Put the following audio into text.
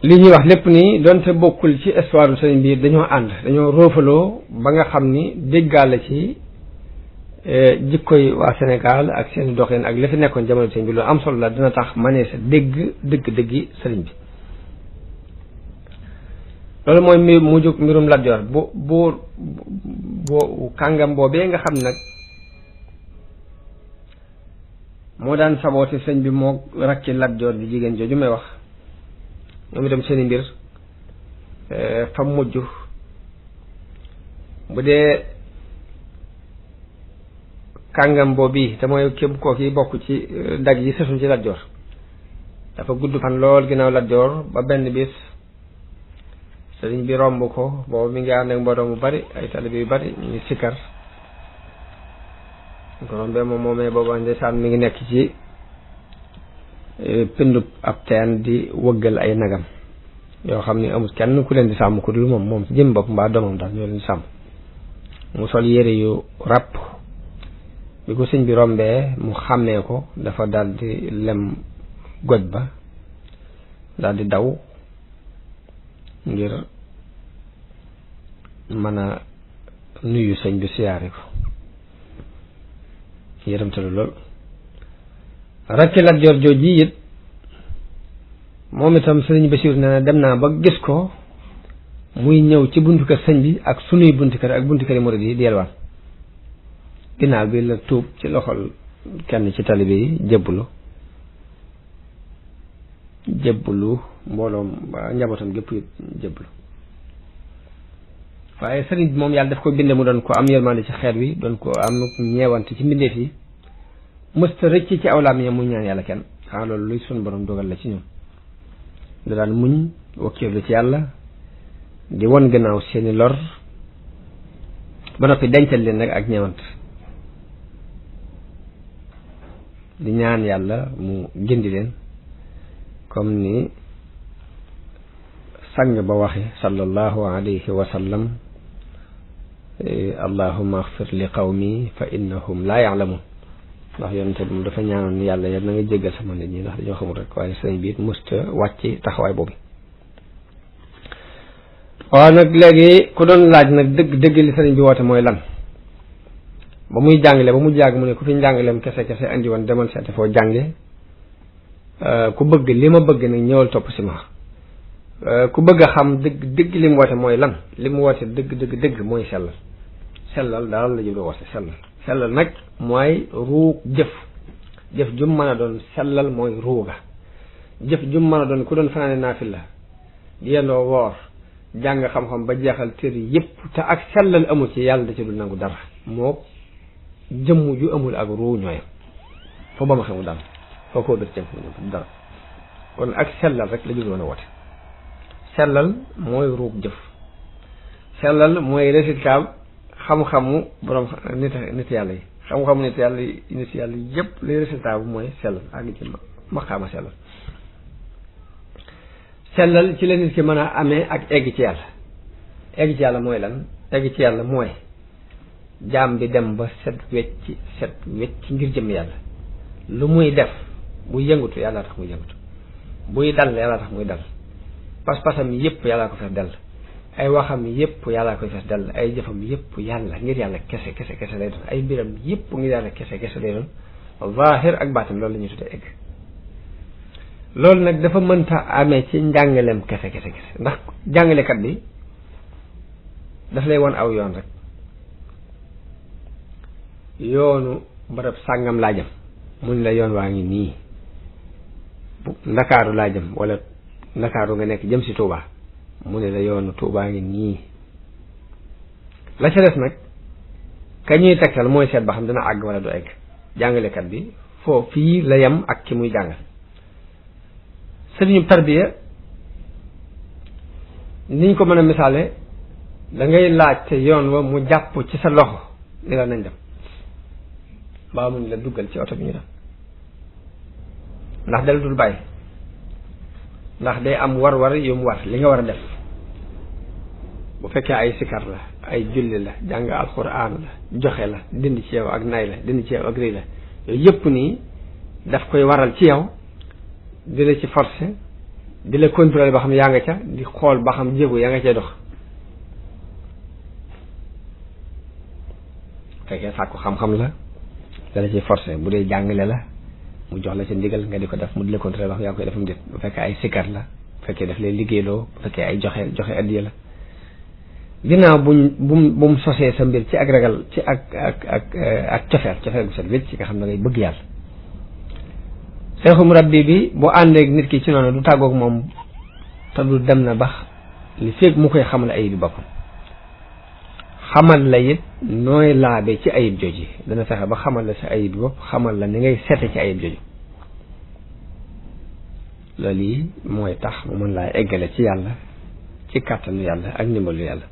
li ñuy wax lépp nii donte bokkul ci histoire sëriñ bi dañoo ànd dañoo roofaloo ba nga xam ni déggaale ci jikkoy waa Sénégal ak seen doxin ak li fi nekkoon jamono sëriñ bi lu am solo la dina tax manee sa dëgg-dëggi sëriñ bi. loolu mooy mu jóg mbirum Lat Joor bu kàngam boobee nga xam nag moo daan saboote sëñ bi moo rakki Lat Joor di jigéen jooju may wax ñoom itam seeni mbir fa mujj bu dee kàngam boobu te mooy képp koo ki bokk ci dag yi sësuñ ci Lat Joor dafa gudd fan lool ginnaaw Lat Joor ba benn bis sëriñ bi romb ko boobu mi ngi ànd ak mbooloo mu bari ay taalibe yu bari ñu ngi sikkar ko rombee moomee booba ndeysaan mi ngi nekk ci pindub ab teen di wëggal ay nagam yoo xam ni amul kenn ku leen di sàmm ku dul moom ci jëm bopp mbaa doomam daal ñoo leen di sàmm mu sol yére yu ràpp bi ko sëñ bi rombee mu xàmmee ko dafa daal di lem goj ba daal di daw ngir mën a nuyu sëñ bi siyaare ko yërëmtalu lool rakki Lat Joor jooji it moom itam sëriñ Basiiru nee na dem naa ba gis ko muy ñëw ci buntu kër sëñ bi ak sunuy buntu kër ak buntu kër yi murid yi di yelwaan ginnaaw bi la tuub ci loxol kenn ci talibe yi jébbalu mbooloom njabootam gépp it jébbalu waaye sëriñ bi moom yàlla daf ko binde mu doon ko am yërmande ci xeet wi doon ko am ñeewante ci mbindeef yi mësta rëcc ci awlaam yi muy ñaan yàlla kenn xanaa loolu luy sun borom dogal la ci ñoom da daan muñ wakkiirlu ci yàlla di won gannaaw seeni lor ba noppi dencal leen nag ak ñeewant di ñaan yàlla mu gindi leen comme ni sang ba waxe sallallahu alayhi wa sallam allahumma axfir li qawmi fa innahum la ya'lamun ndax yonente bi dafa ñaanoon yàlla yal na nga jéggal sama nit ñi ndax dañoo xamul rek waaye sëñ bi it musta wàcc taxawaay boobu. waaw nag léegi ku doon laaj nag dëgg li sëriñ bi woote mooy lan ba muy jàngale ba mu jàgg mu ne ku fi njàngaleem kese andi woon demal seete foo jànge ku bëgg li ma bëgg nag ñëwal topp si ma ku bëgg a xam dëgg li mu woote mooy lan li mu woote dëgg mooy sellal daal la jublu woote sellal nag mooy ruug jëf jum mën a doon sellal mooy ruuga jëf jum mën a doon ku doon fanaane naafila di yendoo woor jàng xam-xam ba jeexal téere yépp te ak sellal amul ci yàlla da ci dul nangu dara moo jëmm ju amul ak ruu ñooyam foo ba ma xamul daal foo koo dër cem dara kon ak sellal rek la jublu woon a woote sellal mooy ruug jëf sellal mooy résultat xam-xamu borom nit yàlla yi xam-xamu nit yàlla yépp li résultat bu mooy sellal àgg ci maqaama sellal ci la nit ki mën a amee ak egg ci yàlla mooy lan egg ci yàlla mooy jaam bi dem ba set wecc ngir jëm yàlla lu muy def buy yëngutu yàlla tax muy yëngutu buy dal yàlla tax muy dal pas-pasam yépp yàlla ko fees dell ay waxam yépp yàlla koy fees dell ay jëfam yépp yàlla ngir yàlla kese lay doon ay mbiram yépp ngir yàlla kese lay doon zaahir ak baatin loolu la ñuy tuddee egg loolu nag dafa mënta amee ci njàngaleem kese ndax jàngalekat bi daf lay won aw yoon rek yoonu barab sàngam laa jëm mun la yoon waa ngi nii ndakaaru laa jëm wala ndakaaru nga nekk jëm si Touba mu ne la yoonu Touba ngi nii la ca des nag ka ñuy tegtal mooy seet ba xam dina àgg wala du egg jàngalekat bi foofu fii la yem ak ki muy jàngal sëriñu tarbiya niñ ko mën a misaale da ngay laaj te yoon wa mu jàpp ci sa loxo ni la nañ dem baa mu ni la duggal ci oto bi ñu dem ndax del dul bàyyi ndax day am war yu mu war li nga war a def bu fekkee ay sikar la ay julli la jàng alxuraan la joxe la dindi ci yow ak nay la dindi ci yow ak rëy la yooyu yëpp nii daf koy waral ci yow di la ci forcé di la contrôler ba xam yaa nga ca di xool ba xam jéego yaa nga cay dox fekkee sàkku xam-xam la dala ciy forcé bu dee jàngale la mu jox la ca ndigal nga di ko def mu di la contrôler ba xam yaa ngi koy defam déet bu fekkee ay sikar la bu fekkee daf lay liggéeyloo bu fekkee ay joxe addiya la ginnaaw bu mu sosee sa mbir ci ak ragal ci ak cofeel bu set wécc ci nga xam ne ngay bëgg yàlla seexu murabbi bi bu àndeek nit ki ci noonu du tàggoog moom te du dem na bax li feeg mu koy xamal ayib bi boppam xamal la it nooy laabe ci ayib jooji dana fexe ba xamal la sa ayib bi bopp xamal la ni ngay sete ci ayib jooju loolu yi mooy tax mu mën laa eggale ci yàlla ci kàttanu yàlla ak ndimbalu yàlla